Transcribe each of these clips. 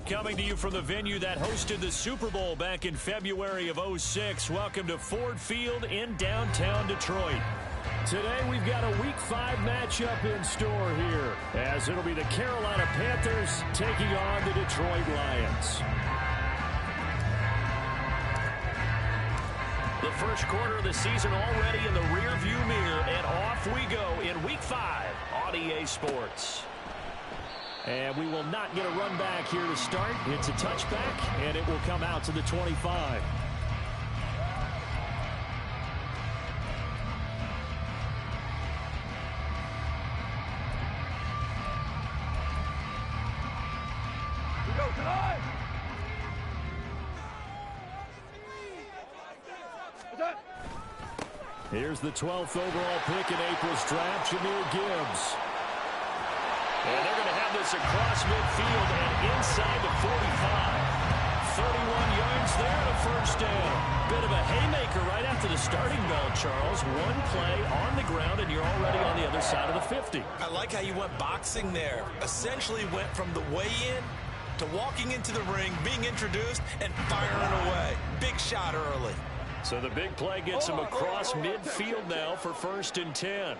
Coming to you from the venue that hosted the Super Bowl back in February of '06. Welcome to Ford Field in downtown Detroit. Today we've got a Week 5 matchup in store here, as it'll be the Carolina Panthers taking on the Detroit Lions. The first quarter of the season already in the rearview mirror, and off we go in Week 5 on EA Sports. And we will not get a run back here to start. It's a touchback, and it will come out to the 25. Here's the 12th overall pick in April's draft, Jahmyr Gibbs. And they're going to have this across midfield and inside the 45. 31 yards there and a first down. Bit of a haymaker right after the starting bell, Charles. One play on the ground, and you're already on the other side of the 50. I like how you went boxing there. Essentially went from the weigh-in to walking into the ring, being introduced, and firing away. Big shot early. So the big play gets him across midfield now for 1st and 10.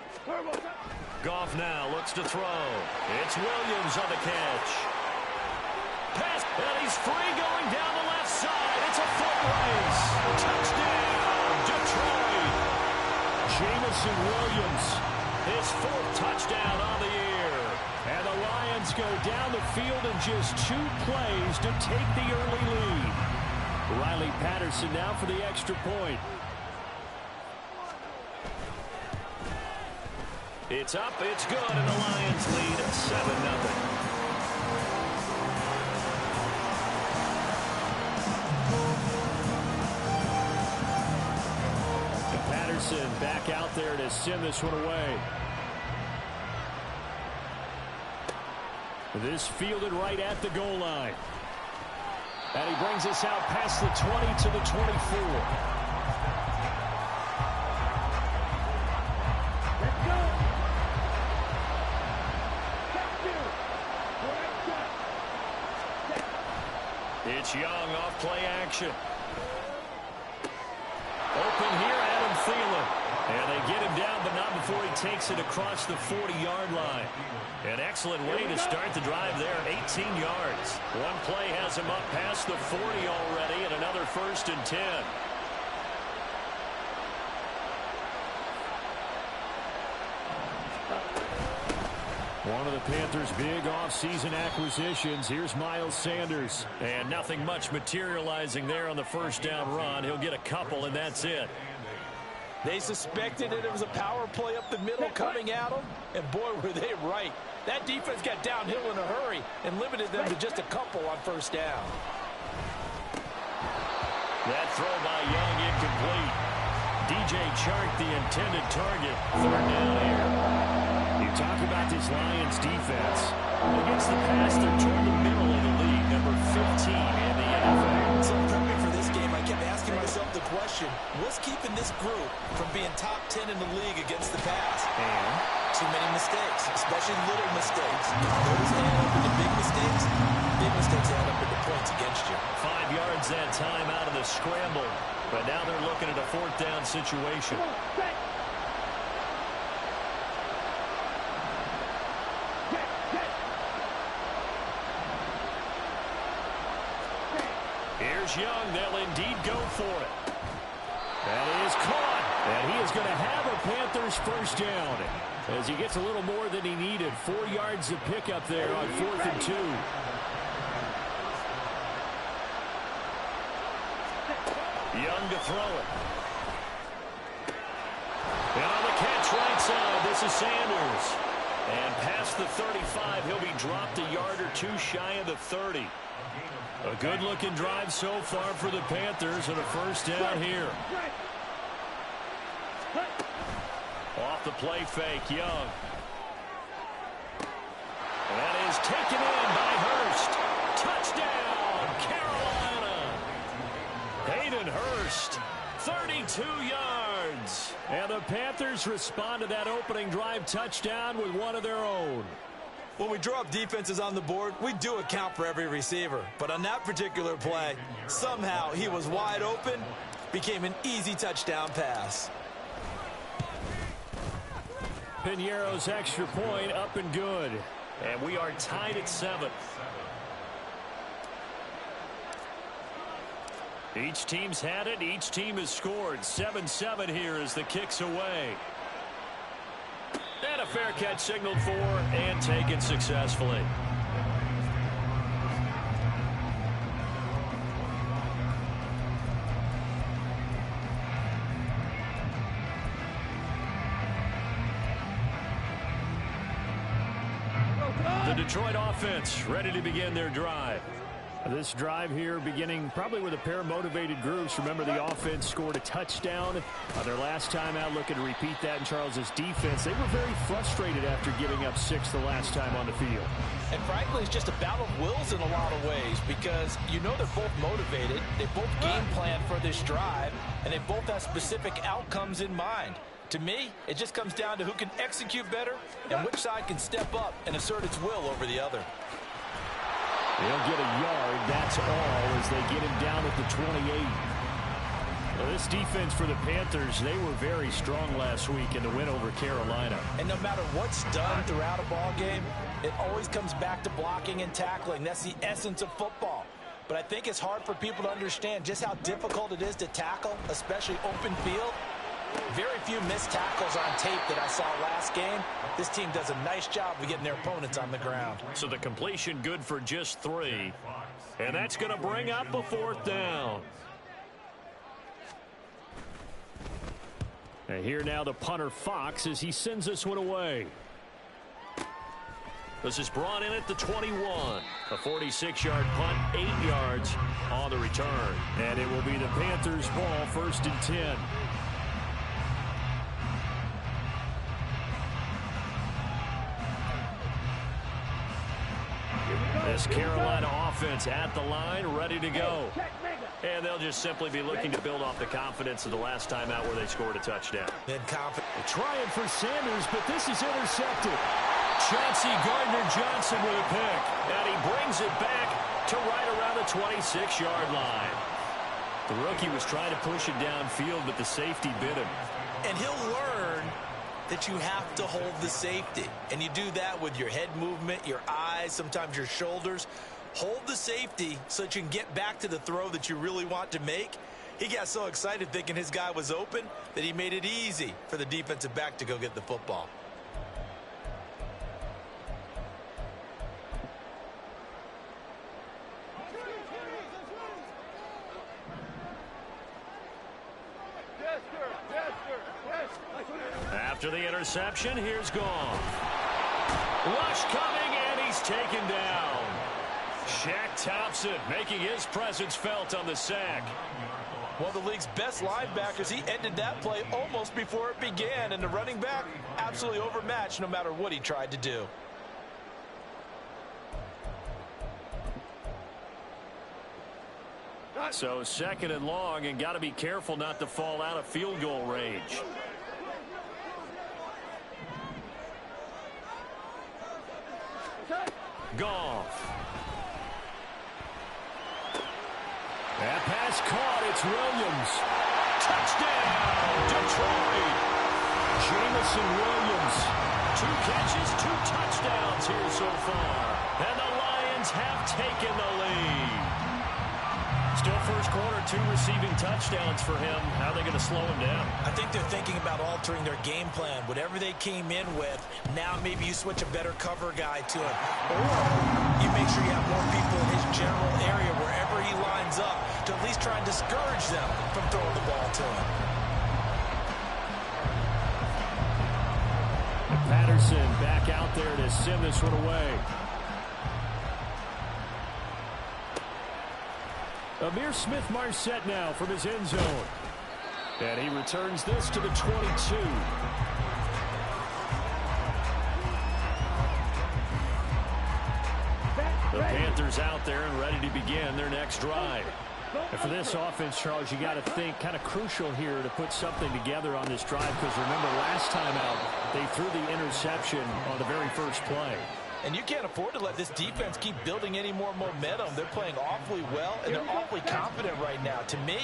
Goff now looks to throw. It's Williams on the catch. Pass, and he's free going down the left side. It's a foot race. Touchdown, Detroit. Jamison Williams, his 4th touchdown on the year. And the Lions go down the field in just 2 plays to take the early lead. Riley Patterson now for the extra point. It's up, it's good, and the Lions lead 7-0. Patterson back out there to send this one away. This fielded right at the goal line. And he brings us out past the 20 to the 24. It's Young off play action. Open here, Adam Thielen. And they get him down, but not before he takes it across the 40-yard line. An excellent way to start the drive there, 18 yards. One play has him up past the 40 already, and another 1st and 10. One of the Panthers' big offseason acquisitions. Here's Miles Sanders. And nothing much materializing there on the first down run. He'll get a couple, and that's it. They suspected that it was a power play up the middle coming at them, and boy, were they right. That defense got downhill in a hurry and limited them to just a couple on first down. That throw by Young incomplete. DJ Chark, the intended target. 3rd down here. You talk about this Lions defense. Against the pass, they're toward the middle of the league, number 15 in the NFL. So prepping for this game, I kept asking myself the question, what's keeping this group from being top 10 in the league against the pass? And too many mistakes, especially little mistakes. Those add up into big mistakes add up into points against you. 5 yards that time out of the scramble. But now they're looking at a 4th down situation. Here's Young. They'll indeed go for it. That is caught. And he is going to have a Panthers 1st down as he gets a little more than he needed. 4 yards of pickup there on 4th and 2. Young to throw it. And on the catch right side, this is Sanders. And past the 35, he'll be dropped a yard or 2 shy of the 30. A good-looking drive so far for the Panthers and a 1st down here. Off the play fake, Young. And that is taken in by Hurst. Touchdown, Carolina. Hayden Hurst, 32 yards. And the Panthers respond to that opening drive touchdown with one of their own. When we draw up defenses on the board, we do account for every receiver. But on that particular play, somehow he was wide open, became an easy touchdown pass. Piñeiro's extra point up and good. And we are tied at 7. Each team's had it. Each team has scored. 7-7 here as the kick's away. And a fair catch signaled for and taken successfully. The Detroit offense ready to begin their drive. This drive here beginning probably with a pair of motivated groups. Remember, the offense scored a touchdown on their last time out, looking to repeat that in Charles's defense. They were very frustrated after giving up 6 the last time on the field. And frankly, it's just a battle of wills in a lot of ways because you know they're both motivated. They both game plan for this drive, and they both have specific outcomes in mind. To me, it just comes down to who can execute better and which side can step up and assert its will over the other. They'll get a yard, that's all, as they get him down at the 28. Well, this defense for the Panthers, they were very strong last week in the win over Carolina. And no matter what's done throughout a ball game, it always comes back to blocking and tackling. That's the essence of football. But I think it's hard for people to understand just how difficult it is to tackle, especially open field. Very few missed tackles on tape that I saw last game. This team does a nice job of getting their opponents on the ground. So the completion good for just 3. And that's going to bring up a 4th down. And here now the punter Fox as he sends this one away. This is brought in at the 21. A 46-yard punt, 8 yards on the return. And it will be the Panthers' ball, 1st and 10. This Carolina offense at the line, ready to go. And they'll just simply be looking to build off the confidence of the last time out where they scored a touchdown. Trying for Sanders, but this is intercepted. Chauncey Gardner-Johnson with a pick. And he brings it back to right around the 26-yard line. The rookie was trying to push it downfield, but the safety bit him. And he'll learn that you have to hold the safety. And you do that with your head movement, your eyes, sometimes your shoulders. Hold the safety so that you can get back to the throw that you really want to make. He got so excited thinking his guy was open that he made it easy for the defensive back to go get the football. After the interception, here's Goff. Rush coming, and he's taken down. Shaq Thompson making his presence felt on the sack. One of the league's best linebackers, he ended that play almost before it began, and the running back absolutely overmatched no matter what he tried to do. So 2nd and long, and got to be careful not to fall out of field goal range. Goff. That pass caught. It's Williams. Touchdown, Detroit. Jamison Williams. 2 catches, 2 touchdowns here so far. And the Lions have taken the lead. Still first quarter, 2 receiving touchdowns for him. How are they going to slow him down? I think they're thinking about altering their game plan. Whatever they came in with, now maybe you switch a better cover guy to him. Or you make sure you have more people in his general area wherever he lines up to at least try and discourage them from throwing the ball to him. Patterson back out there to send this one away. Amir Smith-Marset now from his end zone. And he returns this to the 22. The Panthers out there and ready to begin their next drive. And for this offense, Charles, you got to think kind of crucial here to put something together on this drive, because remember last time out, they threw the interception on the very first play. And you can't afford to let this defense keep building any more momentum. They're playing awfully well, and they're awfully confident right now. To me,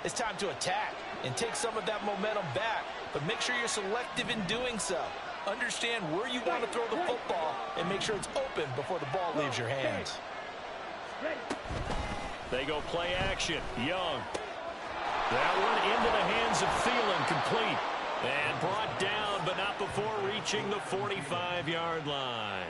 it's time to attack and take some of that momentum back, but make sure you're selective in doing so. Understand where you want to throw the football and make sure it's open before the ball leaves your hands. They go play action. Young. That one into the hands of Thielen, complete. And brought down, but not before reaching the 45-yard line.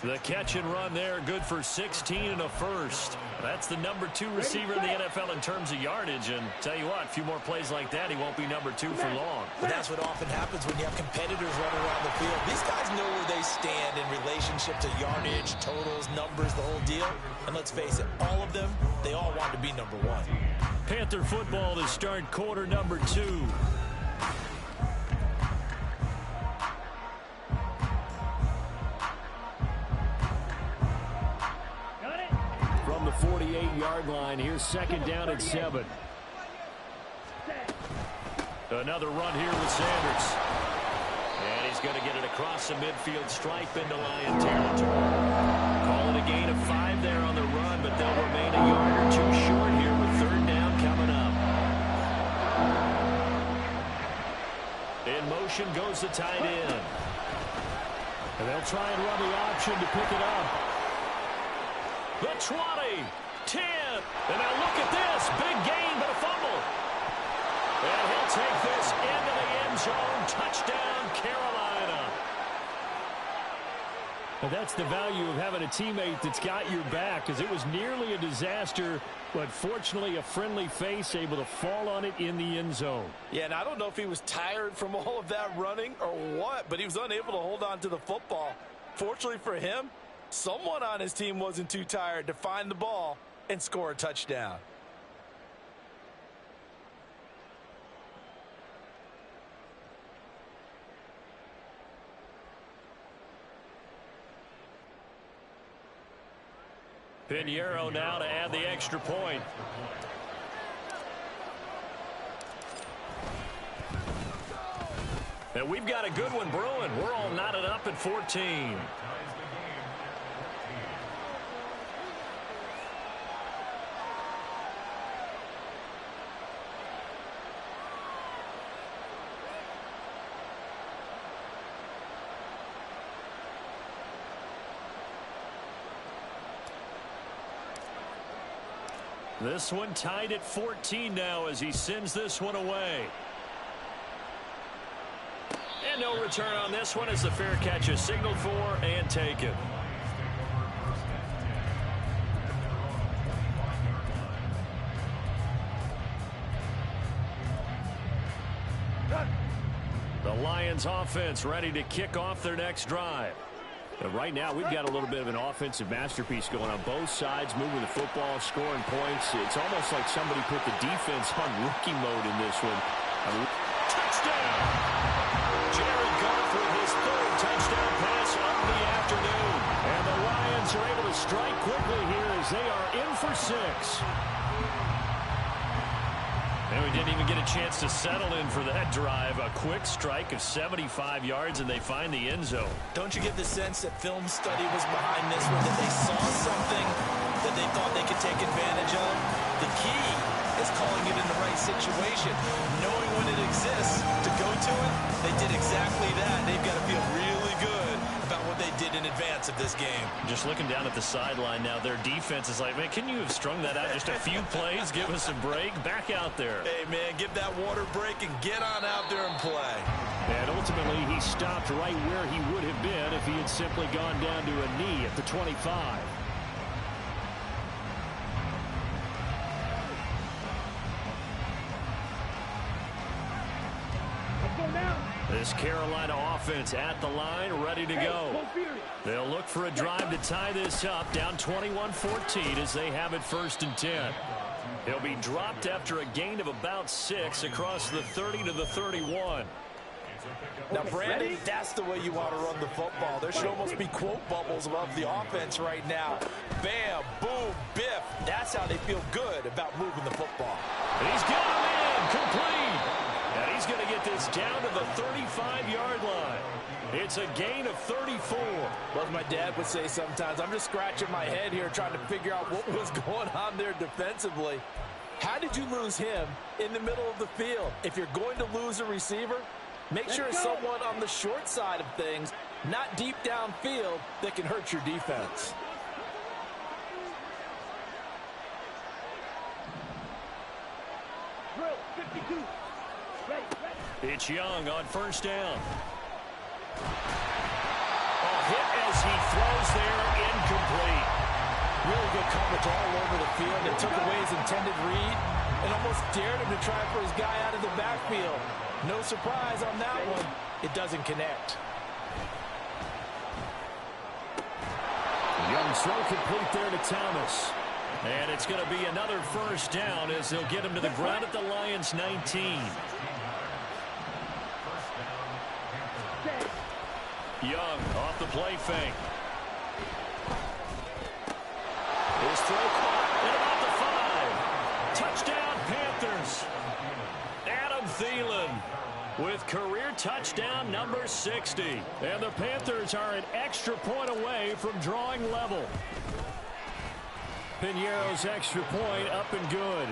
The catch and run there, good for 16 and a first. That's the number 2 receiver in the NFL in terms of yardage. And tell you what, a few more plays like that, he won't be number 2 for long. But that's what often happens when you have competitors running around the field. These guys know where they stand in relationship to yardage, totals, numbers, the whole deal. And let's face it, all of them, they all want to be number 1. Panther football to start quarter number 2. From the 48-yard line, here's second down at 7. Another run here with Sanders. And he's going to get it across the midfield stripe into Lion territory. Call it a gain of 5 there on the run, but they'll remain a yard or 2 short here with third down coming up. In motion goes the tight end. And they'll try and run the option to pick it up. The 20, 10, and now look at this. Big gain, but a fumble. And he'll take this into the end zone. Touchdown, Carolina. And that's the value of having a teammate that's got your back, because it was nearly a disaster, but fortunately a friendly face able to fall on it in the end zone. Yeah, and I don't know if he was tired from all of that running or what, but he was unable to hold on to the football. Fortunately for him, someone on his team wasn't too tired to find the ball and score a touchdown. Pinheiro now to add the extra point. And we've got a good one brewing. We're all knotted up at 14. This one tied at 14 now as he sends this one away. And no return on this one as the fair catch is signaled for and taken. The Lions offense ready to kick off their next drive. But right now, we've got a little bit of an offensive masterpiece going on both sides, moving the football, scoring points. It's almost like somebody put the defense on rookie mode in this one. Touchdown! Jared Goff with his third touchdown pass of the afternoon. And the Lions are able to strike quickly here as they are in for 6. And we didn't even get a chance to settle in for that drive. A quick strike of 75 yards, and they find the end zone. Don't you get the sense that film study was behind this one, that they saw something that they thought they could take advantage of? The key is calling it in the right situation. Knowing when it exists to go to it, they did exactly that. They've got to feel really good about what they did in advance of this game. Just looking down at the sideline now, their defense is like, man, can you have strung that out just a few plays? Give us a break. Back out there. Hey, man, give that water break and get on out there and play. And ultimately, he stopped right where he would have been if he had simply gone down to a knee at the 25. This Carolina offense at the line, ready to go. They'll look for a drive to tie this up, down 21-14 as they have it 1st and 10. He'll be dropped after a gain of about 6 across the 30 to the 31. Now, Brandon, that's the way you want to run the football. There should almost be quote bubbles above the offense right now. Bam, boom, biff. That's how they feel good about moving the football. He's got him in, complete. And he's going to get this down to the 35-yard line. It's a gain of 34. Well, as my dad would say sometimes, I'm just scratching my head here trying to figure out what was going on there defensively. How did you lose him in the middle of the field? If you're going to lose a receiver, make sure it's someone on the short side of things, not deep downfield, that can hurt your defense. It's Young on first down. A hit as he throws there, incomplete. Really good coverage all over the field. They took away his intended read and almost dared him to try for his guy out of the backfield. No surprise on that one. It doesn't connect. Young throw complete there to Thomas. And it's going to be another first down as they'll get him to the ground at the Lions' 19. Young off the play fake. His throw caught at about the 5. Touchdown, Panthers. Adam Thielen with career touchdown number 60. And the Panthers are an extra point away from drawing level. Piñeiro's extra point up and good.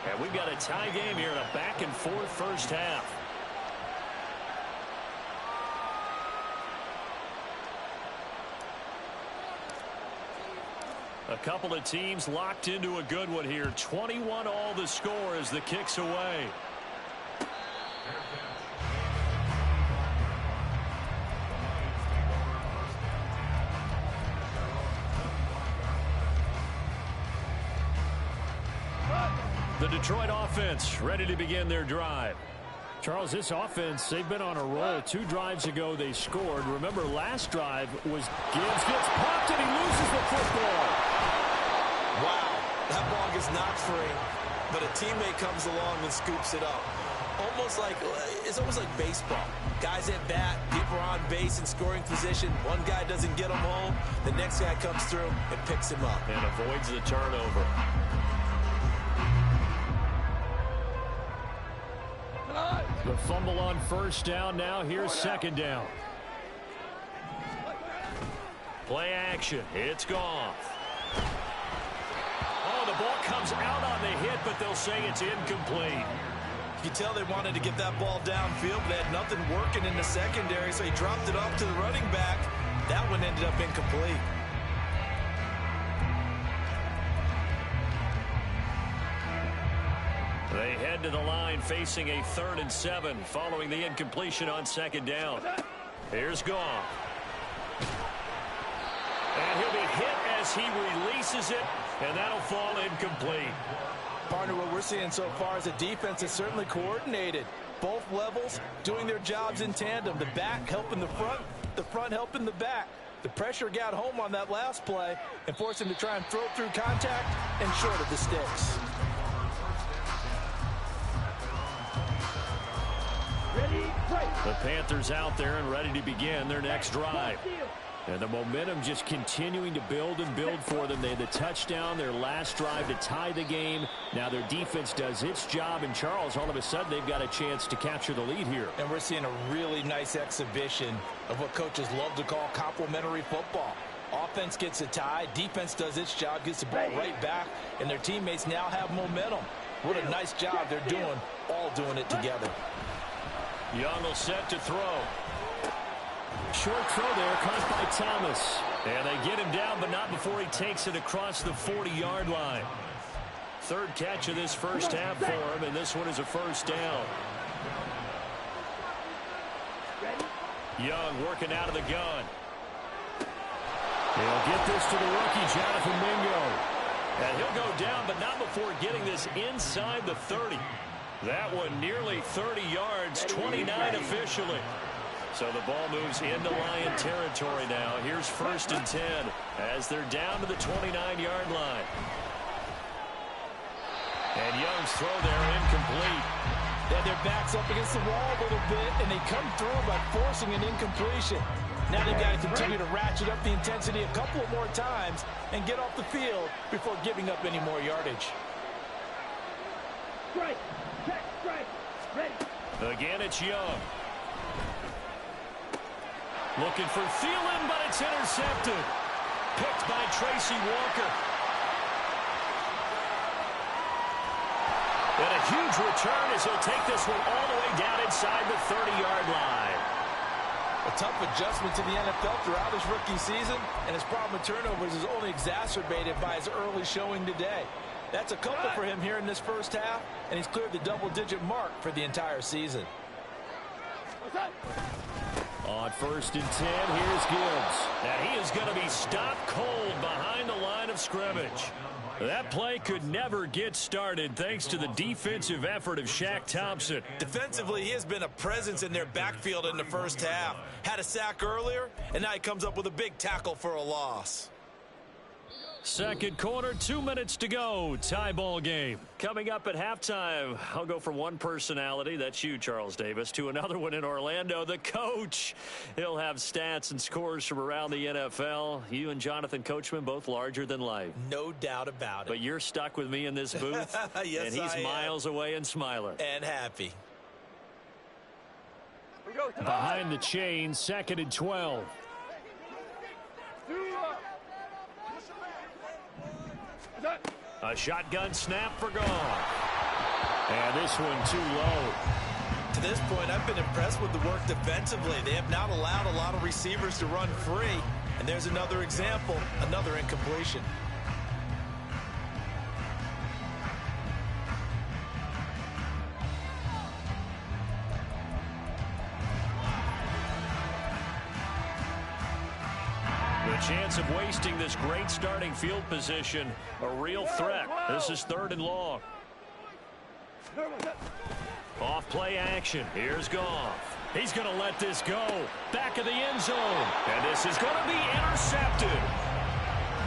And we've got a tie game here in a back-and-forth first half. A couple of teams locked into a good one here. 21 all the score as the kick's away. The Detroit offense ready to begin their drive. Charles, this offense, they've been on a roll. 2 drives ago they scored. Remember, last drive was Gibbs gets popped and he loses the football. Wow, that ball gets knocked free, but a teammate comes along and scoops it up. It's almost like baseball. Guys at bat, people are on base in scoring position. One guy doesn't get him home. The next guy comes through and picks him up. And avoids the turnover. The fumble on first down. Now here's second down. Play action. It's Goff. Oh, the ball comes out on the hit, but they'll say it's incomplete. You can tell they wanted to get that ball downfield, but they had nothing working in the secondary, so he dropped it off to the running back. That one ended up incomplete. They head to the line facing a 3rd and 7 following the incompletion on second down. Here's Goff. And he'll be hit as he releases it, and that'll fall incomplete. Partner, what we're seeing so far is a defense is certainly coordinated. Both levels doing their jobs in tandem. The back helping the front helping the back. The pressure got home on that last play and forced him to try and throw through contact and short of the sticks. The Panthers out there and ready to begin their next drive. And the momentum just continuing to build and build for them. They had the touchdown, their last drive to tie the game. Now their defense does its job. And Charles, all of a sudden, they've got a chance to capture the lead here. And we're seeing a really nice exhibition of what coaches love to call complementary football. Offense gets a tie, defense does its job, gets the ball right back, and their teammates now have momentum. What a nice job they're doing, all doing it together. Young will set to throw. Short throw there, caught by Thomas. And they get him down, but not before he takes it across the 40-yard line. 3rd catch of this first half for him, and this one is a first down. Young working out of the gun. He'll get this to the rookie, Jonathan Mingo. And he'll go down, but not before getting this inside the 30. That one nearly 30 yards, 29 officially. So the ball moves into Lion territory now. Here's 1st and 10 as they're down to the 29-yard line. And Young's throw there incomplete. They had their backs up against the wall a little bit, and they come through by forcing an incompletion. Now they've got to continue to ratchet up the intensity a couple of more times and get off the field before giving up any more yardage. Strike. Check. Strike. Ready. Again, it's Young. Looking for Thielen, but it's intercepted. Picked by Tracy Walker. And a huge return as he'll take this one all the way down inside the 30-yard line. A tough adjustment to the NFL throughout his rookie season, and his problem with turnovers is only exacerbated by his early showing today. That's a couple for him here in this first half, and he's cleared the double-digit mark for the entire season. On 1st and 10, here's Gibbs. And he is going to be stopped cold behind the line of scrimmage. That play could never get started thanks to the defensive effort of Shaq Thompson. Defensively, he has been a presence in their backfield in the first half. Had a sack earlier, and now he comes up with a big tackle for a loss. Second quarter, 2 minutes to go. Tie ball game. Coming up at halftime, I'll go from one personality, that's you, Charles Davis, to another one in Orlando, the coach. He'll have stats and scores from around the NFL. You and Jonathan Coachman, both larger than life. No doubt about it. But you're stuck with me in this booth. Yes, and he's miles away and smiling. And happy. Behind the chain, 2nd and 12. A shotgun snap for Goff. And this one too low. To this point, I've been impressed with the work defensively. They have not allowed a lot of receivers to run free. And there's another example, another incompletion. Chance of wasting this great starting field position. A real threat. This is 3rd and long. Off play action. Here's Goff. He's going to let this go. Back of the end zone. And this is going to be intercepted.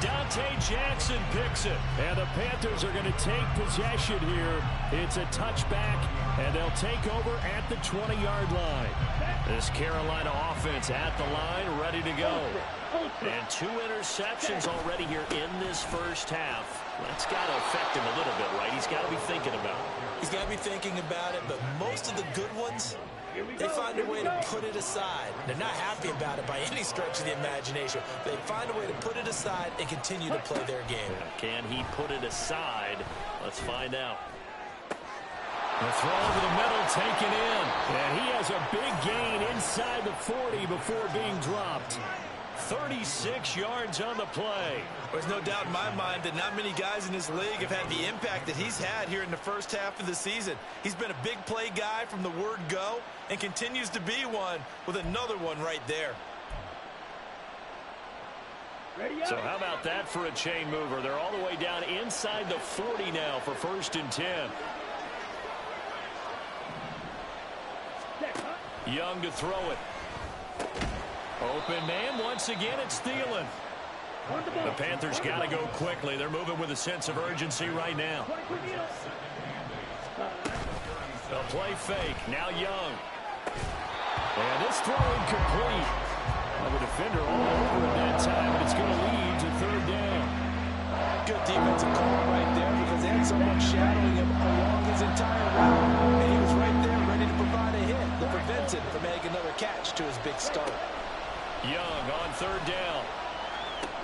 Dante Jackson picks it. And the Panthers are going to take possession here. It's a touchback, and they'll take over at the 20-yard line. This Carolina offense at the line, ready to go. And 2 interceptions already here in this first half. That's got to affect him a little bit, right? He's got to be thinking about it. He's got to be thinking about it, but most of the good ones, they find a way to put it aside. They're not happy about it by any stretch of the imagination. They find a way to put it aside and continue to play their game. Can he put it aside? Let's find out. The throw over the middle taken in. And he has a big gain inside the 40 before being dropped. 36 yards on the play. There's no doubt in my mind that not many guys in this league have had the impact that he's had here in the first half of the season. He's been a big play guy from the word go and continues to be one with another one right there. So how about that for a chain mover? They're all the way down inside the 40 now for 1st and 10. Young to throw it. Open man, once again, it's Thielen. The Panthers got to go quickly. They're moving with a sense of urgency right now. A play fake, now Young. And this throw incomplete. Well, the defender all over it that time, but it's going to lead to 3rd down. Good defensive call right there because they had someone shadowing him along his entire route. And he was right there ready to provide a hit that prevents him from making another catch to his big start. Young on 3rd down.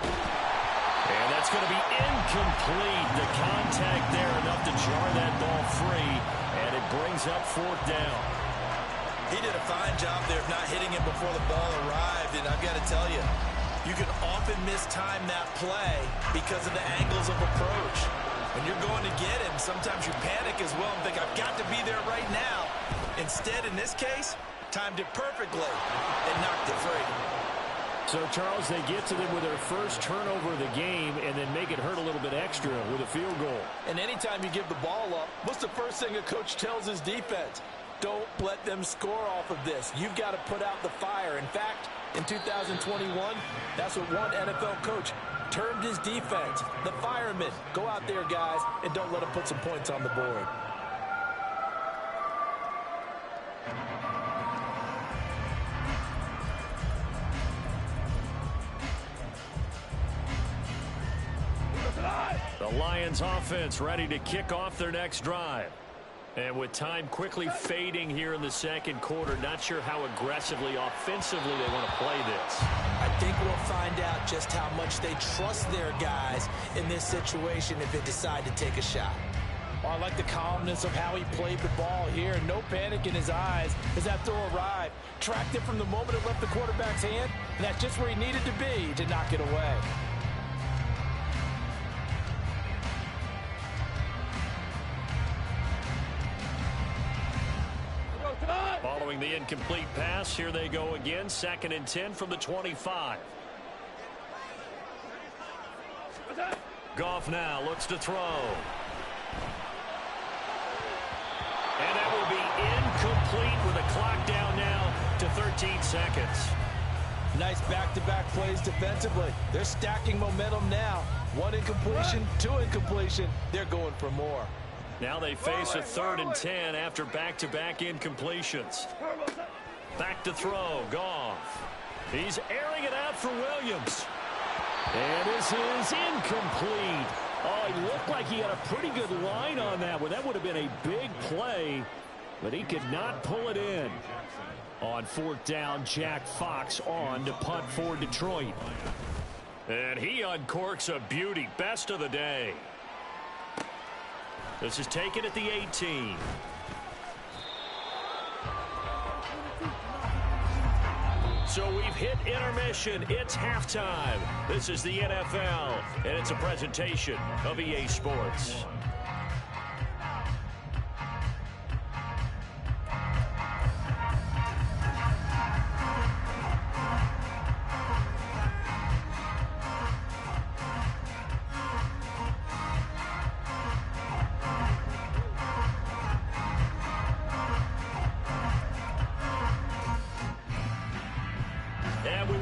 And that's going to be incomplete. The contact there enough to jar that ball free. And it brings up 4th down. He did a fine job there of not hitting him before the ball arrived. And I've got to tell you, you can often mistime that play because of the angles of approach. When you're going to get him, sometimes you panic as well and think, I've got to be there right now. Instead, in this case, timed it perfectly and knocked it free. So, Charles, they get to them with their first turnover of the game and then make it hurt a little bit extra with a field goal. And anytime you give the ball up, what's the first thing a coach tells his defense? Don't let them score off of this. You've got to put out the fire. In fact, in 2021, that's what one NFL coach termed his defense, the firemen. Go out there, guys, and don't let them put some points on the board. The Lions offense ready to kick off their next drive. And with time quickly fading here in the second quarter, not sure how aggressively, offensively they want to play this. I think we'll find out just how much they trust their guys in this situation if they decide to take a shot. I like the calmness of how he played the ball here. No panic in his eyes as that throw arrived. Tracked it from the moment it left the quarterback's hand, and that's just where he needed to be to knock it away. Following the incomplete pass, here they go again. 2nd and 10 from the 25. Goff now looks to throw. And that will be incomplete with a clock down now to 13 seconds. Nice back-to-back plays defensively. They're stacking momentum now. 1 incompletion, 2 incompletion. They're going for more. Now they face a 3rd and 10 after back-to-back incompletions. Back to throw, Goff. He's airing it out for Williams. And this is incomplete. Oh, he looked like he had a pretty good line on that one. That would have been a big play, but he could not pull it in. On 4th down, Jack Fox on to punt for Detroit. And he uncorks a beauty. Best of the day. This is taken at the 18. So we've hit intermission. It's halftime. This is the NFL, and it's a presentation of EA Sports.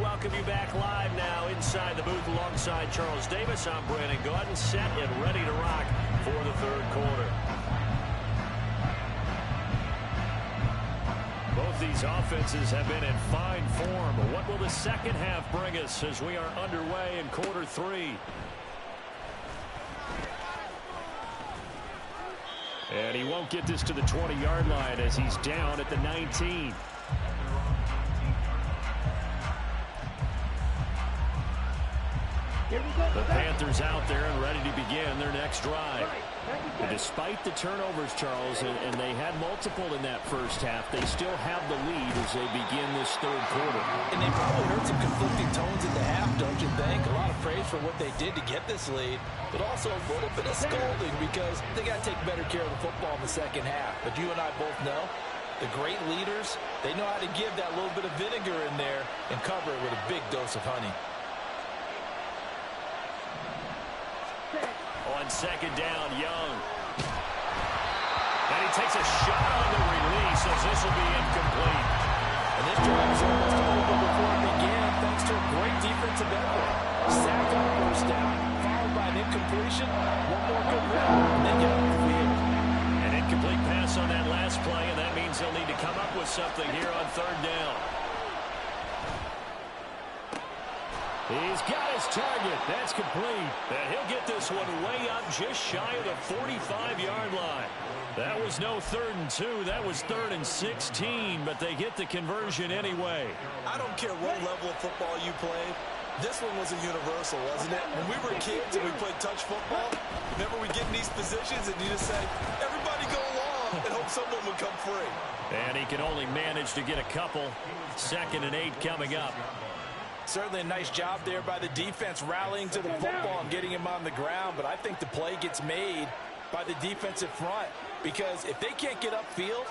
Welcome you back live now inside the booth alongside Charles Davis. I'm Brandon Gaudin, set and ready to rock for the 3rd quarter. Both these offenses have been in fine form. What will the second half bring us as we are underway in quarter 3? And he won't get this to the 20-yard line as he's down at the 19. The Panthers out there and ready to begin their next drive. And despite the turnovers, Charles, and they had multiple in that first half, they still have the lead as they begin this 3rd quarter. And they probably heard some conflicting tones at the half, don't you think? A lot of praise for what they did to get this lead, but also a little bit of scolding because they got to take better care of the football in the second half. But you and I both know the great leaders, they know how to give that little bit of vinegar in there and cover it with a big dose of honey. On 2nd down, Young. And he takes a shot on the release as this will be incomplete. And this drive was almost over before it began thanks to a great defensive effort. Sack on 1st down, followed by an incompletion. One more good run, and they get off the field. An incomplete pass on that last play, and that means they'll need to come up with something here on 3rd down. He's got his target. That's complete. And he'll get this one way up just shy of the 45-yard line. That was no 3rd and 2. That was 3rd and 16, but they get the conversion anyway. I don't care what level of football you played. This one was a universal, wasn't it? When we were kids and we played touch football, remember we get in these positions and you just say, everybody go along and hope someone would come free. And he can only manage to get a couple. 2nd and 8 coming up. Certainly a nice job there by the defense rallying to the football and getting him on the ground, but I think the play gets made by the defensive front because if they can't get upfield,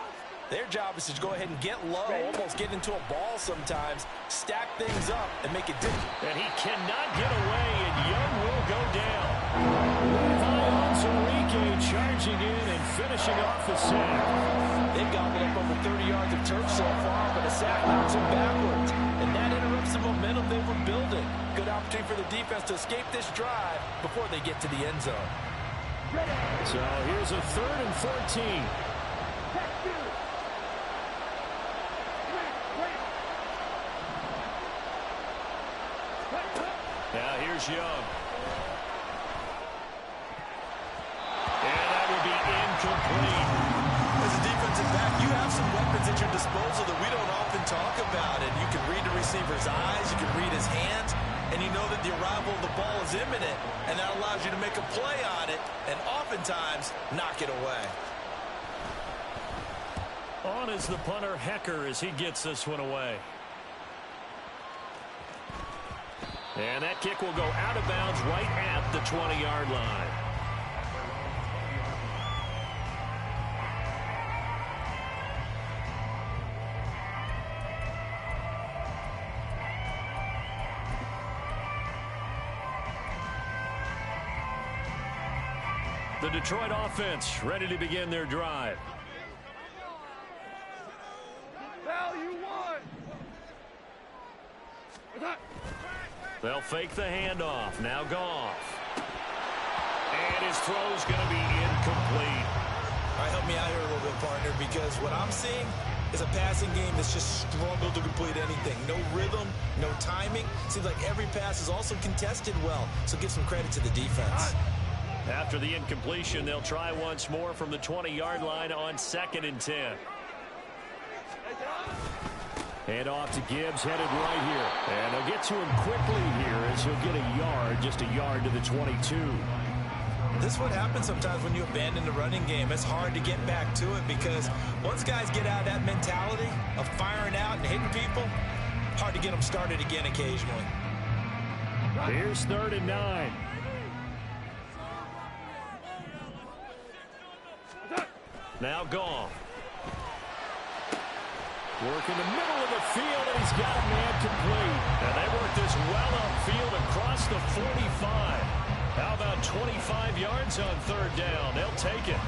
their job is to go ahead and get low, almost get into a ball sometimes, stack things up, and make it difficult. And he cannot get away, and Young will go down. Enrique charging in and finishing off the sack. They've gobbled up over 30 yards of turf so far, but a sack knocks them backwards. And that interrupts the momentum they were building. Good opportunity for the defense to escape this drive before they get to the end zone. So here's a 3rd and 14. Now here's Young. And that will be incomplete. back, you have some weapons at your disposal that we don't often talk about. And you can read the receiver's eyes, you can read his hands, and you know that the arrival of the ball is imminent, and that allows you to make a play on it and oftentimes knock it away. On is the punter, Hecker, as he gets this one away. And that kick will go out of bounds right at the 20-yard line. The Detroit offense ready to begin their drive. They'll fake the handoff. Now Goff. And his throw's going to be incomplete. All right, help me out here a little bit, partner, because what I'm seeing is a passing game that's just struggled to complete anything. No rhythm, no timing. Seems like every pass is also contested well, so give some credit to the defense. After the incompletion, they'll try once more from the 20-yard line on 2nd and 10. Hand off to Gibbs, headed right here. And they'll get to him quickly here as he'll get a yard, just a yard to the 22. This is what happens sometimes when you abandon the running game. It's hard to get back to it because once guys get out of that mentality of firing out and hitting people, hard to get them started again occasionally. Here's 3rd and 9. Now Goff. Work in the middle of the field, and he's got a man complete. And they work this well upfield across the 45. How about 25 yards on 3rd down? They'll take it.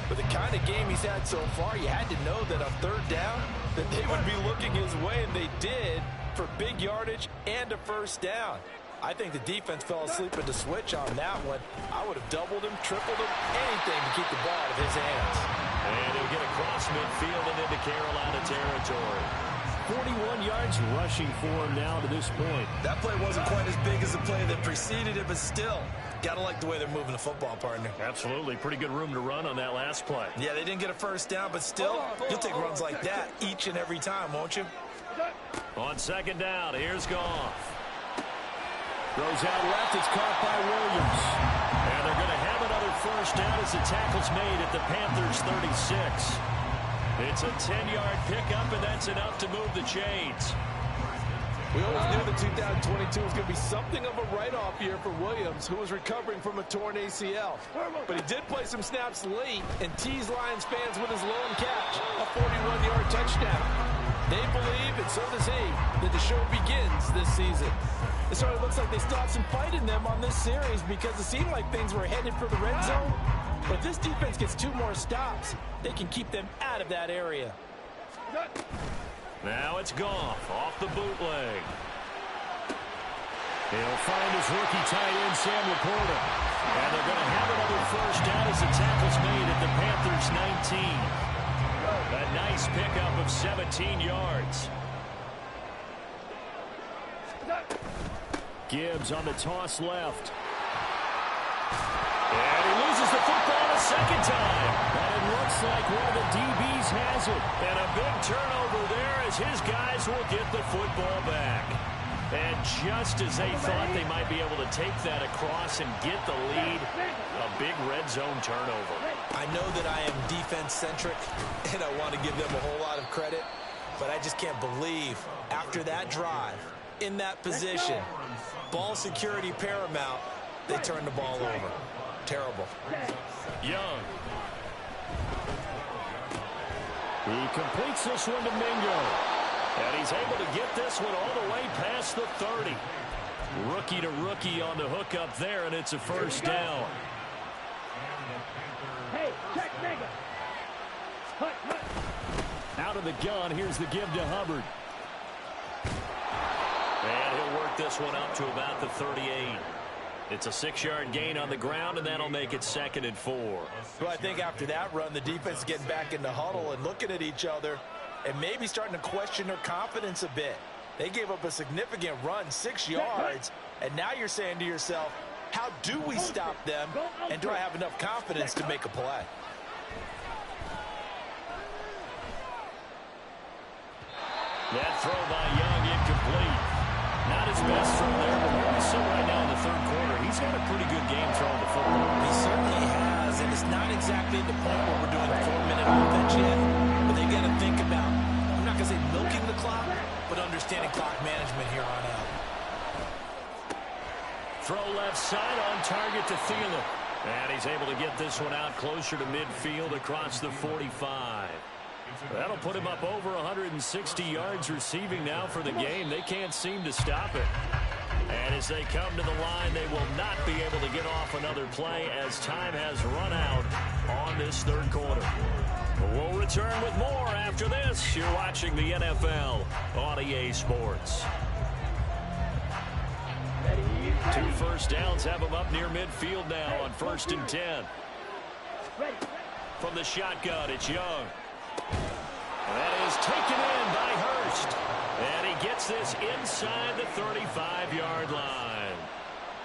With the kind of game he's had so far, you had to know that on 3rd down, that they would be looking his way, and they did, for big yardage and a 1st down. I think the defense fell asleep at the switch on that one. I would have doubled him, tripled him, anything to keep the ball out of his hands. And he'll get across midfield and into Carolina territory. 41 yards rushing for him now to this point. That play wasn't quite as big as the play that preceded it, but still, gotta like the way they're moving the football, partner. Absolutely. Pretty good room to run on that last play. Yeah, they didn't get a 1st down, but still, you'll take runs like that each and every time, won't you? On 2nd down, here's Goff. Throws out left, it's caught by Williams. And they're going to have another 1st down as the tackle's made at the Panthers' 36. It's a 10-yard pickup, and that's enough to move the chains. We always knew that 2022 was going to be something of a write-off year for Williams, who was recovering from a torn ACL. But he did play some snaps late and teased Lions fans with his lone catch, a 41-yard touchdown. They believe, and so does he, that the show begins this season. It certainly looks like they still have some fight in them on this series because it seemed like things were headed for the red zone. But if this defense gets 2 more stops, they can keep them out of that area. Now it's Goff off the bootleg. He'll find his rookie tight end, Sam Laporta. And they're going to have another 1st down as the tackle's made at the Panthers' 19. A nice pickup of 17 yards. Gibbs on the toss left. And he loses the football a 2nd time. And it looks like one of the DBs has it. And a big turnover there as his guys will get the football back. And just as they thought they might be able to take that across and get the lead, a big red zone turnover. I know that I am defense-centric, and I want to give them a whole lot of credit, but I just can't believe after that drive, in that position, ball security paramount, they turn the ball over. Terrible. Young. He completes this one to Mingo. And he's able to get this one all the way past the 30. Rookie to rookie on the hook up there, and it's a 1st down. Hey, check Mingo. Out of the gun, here's the give to Hubbard. And he'll work this one up to about the 38. It's a 6-yard gain on the ground, and that'll make it 2nd and 4. Well, I think after that run, the defense is getting back in the huddle and looking at each other and maybe starting to question their confidence a bit. They gave up a significant run, 6 yards, and now you're saying to yourself, how do we stop them, and do I have enough confidence to make a play? That throw by Young incomplete. Not his best throw there, but where we sit right now in the third quarter, he's had a pretty good game throwing the football. He certainly has, and it's not exactly the point where we're doing 4-minute offense yet, but they got to think about, I'm not going to say milking the clock, but understanding clock management here on out. Throw left side on target to Thielen. And he's able to get this one out closer to midfield across the 45. That'll put him up over 160 yards receiving now for the game. They can't seem to stop it. And as they come to the line, they will not be able to get off another play as time has run out on this third quarter. We'll return with more after this. You're watching the NFL on EA Sports. 2 first downs have them up near midfield now on 1st and 10. From the shotgun, it's Young. That is taken in by Hurst. And he gets this inside the 35-yard line.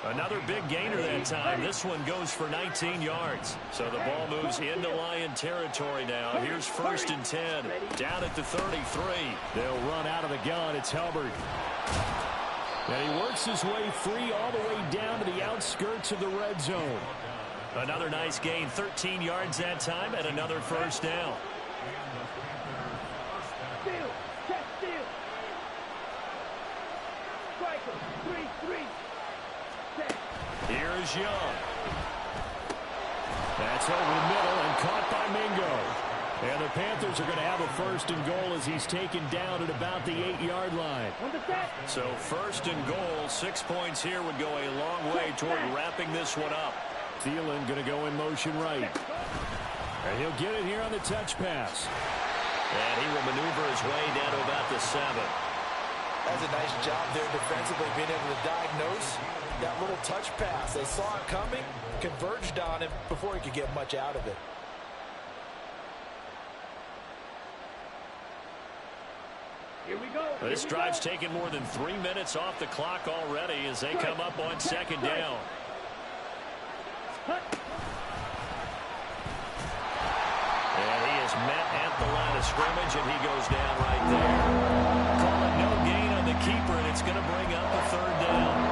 Another big gainer that time. This one goes for 19 yards. So the ball moves into Lion territory now. Here's 1st and 10. Down at the 33. They'll run out of the gun. It's Hubbard. And he works his way free all the way down to the outskirts of the red zone. Another nice gain, 13 yards that time, and another first down. Here's Young. That's over the middle and caught by Mingo. And the Panthers are going to have a 1st and goal as he's taken down at about the 8-yard line. So 1st and goal, 6 points here would go a long way toward wrapping this one up. Thielen going to go in motion right. And he'll get it here on the touch pass. And he will maneuver his way down to about the 7. That's a nice job there defensively, being able to diagnose that little touch pass. They saw it coming, converged on him before he could get much out of it. Here we go. This drive's taken more than 3 minutes off the clock already as they come up on 2nd down. And he is met at the line of scrimmage, and he goes down right there. Call it no gain on the keeper, and it's going to bring up a 3rd down.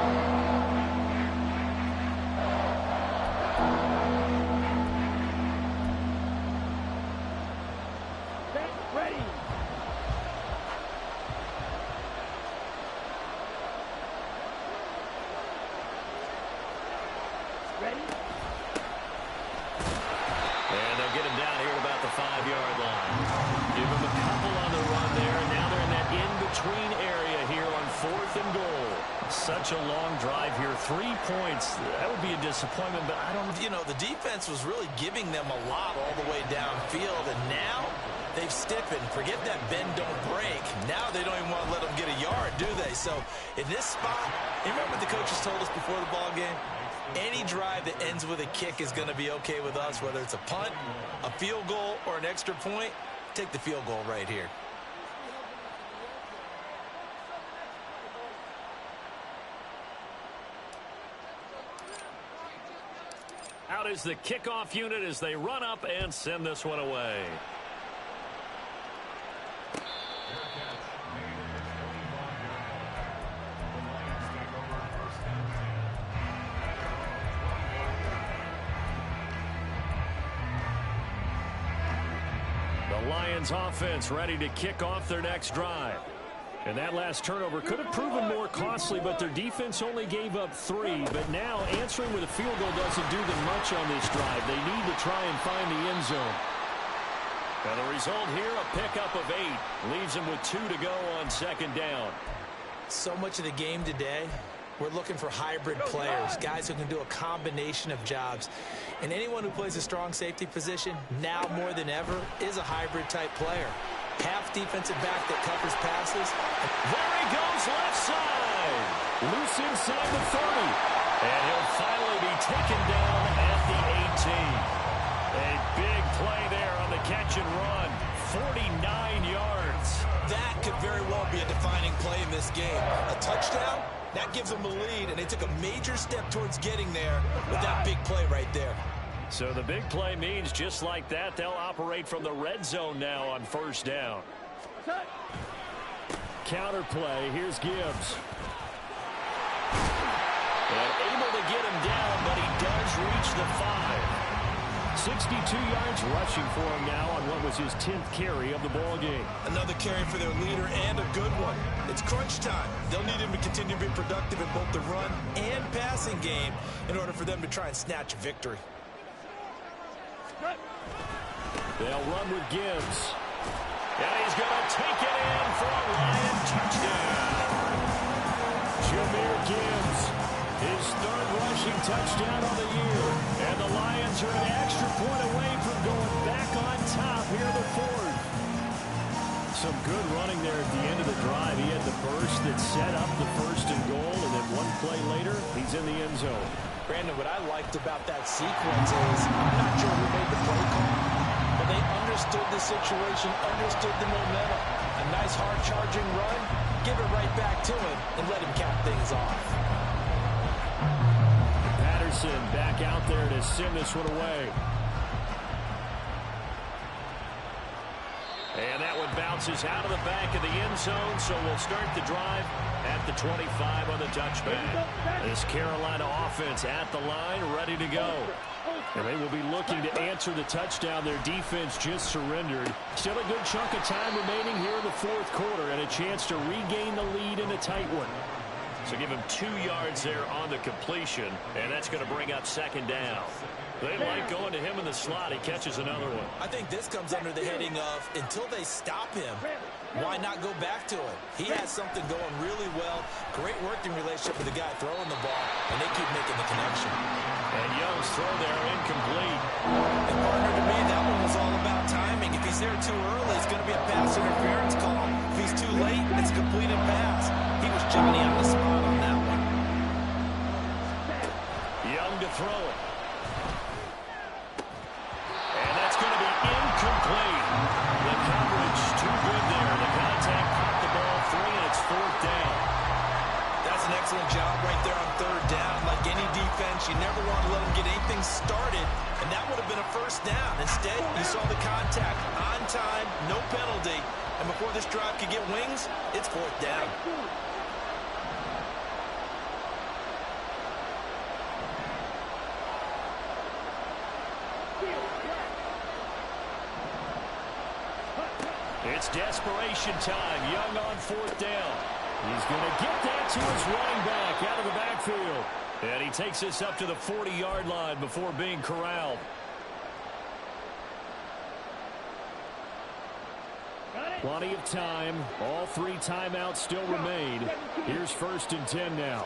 Such a long drive here. 3 points. That would be a disappointment, but I don't... You know, the defense was really giving them a lot all the way downfield, and now they've stiffened. Forget that bend, don't break. Now they don't even want to let them get a yard, do they? So in this spot, you remember what the coaches told us before the ball game? Any drive that ends with a kick is going to be okay with us, whether it's a punt, a field goal, or an extra point. Take the field goal right here. Out is the kickoff unit as they run up and send this one away. The Lions offense ready to kick off their next drive. And that last turnover could have proven more costly, but their defense only gave up 3. But now answering with a field goal doesn't do them much on this drive. They need to try and find the end zone. And the result here, a pickup of 8. Leaves them with 2 to go on 2nd down. So much of the game today, we're looking for hybrid players, guys who can do a combination of jobs. And anyone who plays a strong safety position, now more than ever, is a hybrid type player. Half defensive back that covers passes. There he goes left side. Loose inside the 30. And he'll finally be taken down at the 18. A big play there on the catch and run. 49 yards. That could very well be a defining play in this game. A touchdown, that gives them a lead, and they took a major step towards getting there with that big play right there. So the big play means just like that, they'll operate from the red zone now on 1st down. counter play. Here's Gibbs. And able to get him down, but he does reach the 5. 62 yards rushing for him now on what was his 10th carry of the ball game. Another carry for their leader, and a good one. It's crunch time. They'll need him to continue to be productive in both the run and passing game in order for them to try and snatch victory. They'll run with Gibbs. And he's going to take it in for a Lion touchdown. Jahmyr Gibbs, his 3rd rushing touchdown of the year. And the Lions are an extra point away from going back on top here in the 4th. Some good running there at the end of the drive. He had the burst that set up the 1st and goal, and then one play later, he's in the end zone. Brandon, what I liked about that sequence is, I'm not sure who made the play call, but they understood the situation, understood the momentum. A nice hard-charging run, give it right back to him, and let him cap things off. Patterson back out there to send this one away. And that one bounces out of the back of the end zone, so we'll start the drive at the 25 on the touchback. This Carolina offense at the line, ready to go. And they will be looking to answer the touchdown. Their defense just surrendered. Still a good chunk of time remaining here in the 4th quarter, and a chance to regain the lead in a tight one. So give him 2 yards there on the completion, and that's going to bring up 2nd down. They like going to him in the slot. He catches another one. I think this comes under the heading of, until they stop him, why not go back to it? He has something going really well. Great working relationship with the guy throwing the ball, and they keep making the connection. And Young's throw there incomplete. And partner, to me, that one was all about timing. If he's there too early, it's going to be a pass interference call. If he's too late, it's a completed pass. He was Johnny on the spot on that one. Young to throw it. And that's going to be incomplete. The coverage too good there. The contact caught the ball free, and it's 4th down. That's an excellent job right there on 3rd down. Like any defense, you never want to let them get anything started, and that would have been a 1st down. Instead, you saw the contact on time, no penalty, and before this drive could get wings, it's 4th down. It's desperation time. Young on 4th down. He's going to get that to his running back out of the backfield. And he takes this up to the 40-yard line before being corralled. Plenty of time. All 3 timeouts still remain. Here's 1st and 10 now.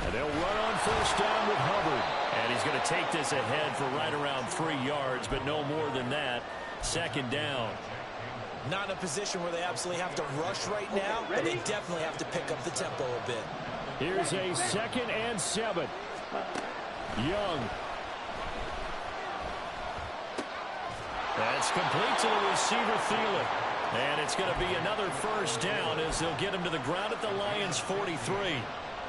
And they'll run on 1st down with Hubbard. And he's going to take this ahead for right around 3 yards, but no more than that. 2nd down. Not in a position where they absolutely have to rush right now, but they definitely have to pick up the tempo a bit. Here's a 2nd and 7. Young. That's complete to the receiver, Thielen. And it's going to be another 1st down as they'll get him to the ground at the Lions' 43.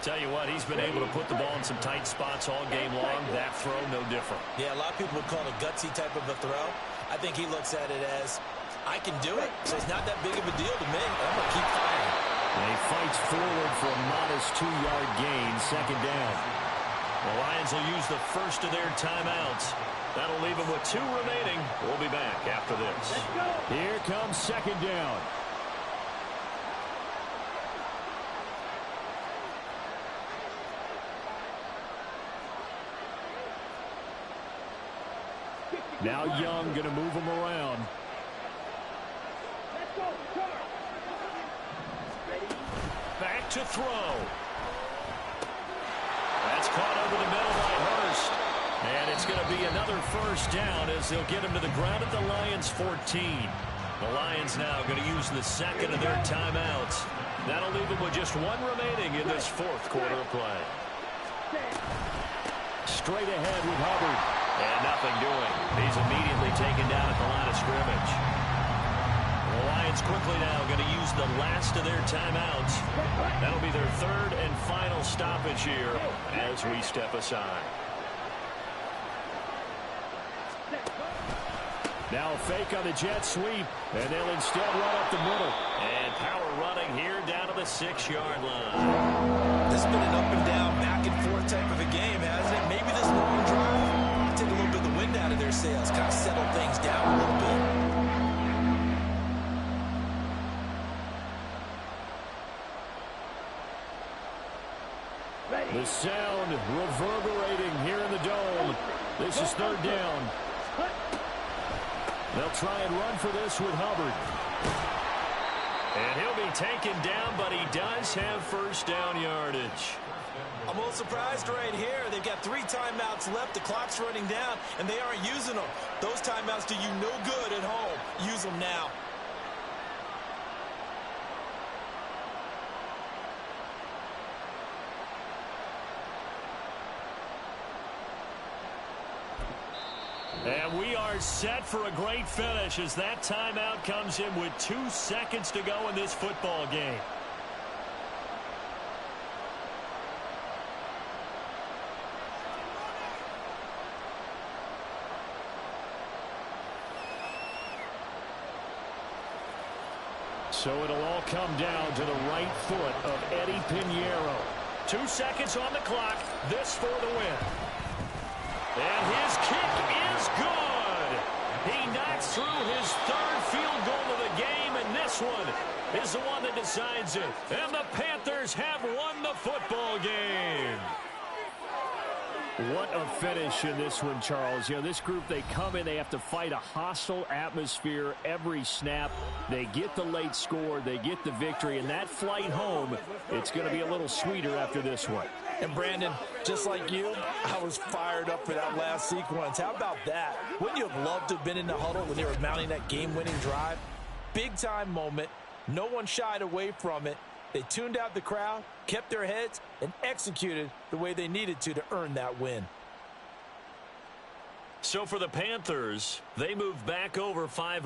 Tell you what, he's been able to put the ball in some tight spots all game long. That throw, no different. Yeah, a lot of people would call it a gutsy type of a throw. I think he looks at it as, I can do it, so it's not that big of a deal to me. I'm going to keep firing. And he fights forward for a modest 2-yard gain, 2nd down. The Lions will use the first of their timeouts. That'll leave them with 2 remaining. We'll be back after this. Here comes 2nd down. Now Young going to move him around. Back to throw. That's caught over the middle by Hurst. And it's going to be another 1st down as they'll get him to the ground at the Lions' 14. The Lions now going to use the 2nd of their timeouts. That'll leave them with just 1 remaining in this 4th quarter of play. Straight ahead with Hubbard. And nothing doing. He's immediately taken down at the line of scrimmage. The Lions quickly now going to use the last of their timeouts. That'll be their 3rd and final stoppage here as we step aside. Now a fake on the jet sweep, and they'll instead run up the middle. And power running here down to the 6-yard line. This has been an up and down, back and forth type of a game, hasn't it? Maybe this long drive will take a little bit of the wind out of their sails, kind of settle things down a little bit. The sound reverberating here in the dome. This is 3rd down. They'll try and run for this with Hubbard. And he'll be taken down, but he does have 1st down yardage. I'm a little surprised right here. They've got 3 timeouts left. The clock's running down, and they aren't using them. Those timeouts do you no good at home. Use them now. And we are set for a great finish as that timeout comes in with 2 seconds to go in this football game. So it'll all come down to the right foot of Eddie Pinheiro. 2 seconds on the clock. This for the win. And his kick is good. He knocks through his 3rd field goal of the game, and this one is the one that decides it. And the Panthers have won the football game. What a finish in this one, Charles. You know, this group, they come in, they have to fight a hostile atmosphere every snap. They get the late score, they get the victory, and that flight home, it's going to be a little sweeter after this one. And Brandon, just like you, I was fired up for that last sequence. How about that? Wouldn't you have loved to have been in the huddle when they were mounting that game-winning drive? Big-time moment. No one shied away from it. They tuned out the crowd, kept their heads, and executed the way they needed to earn that win. So for the Panthers, they move back over 500.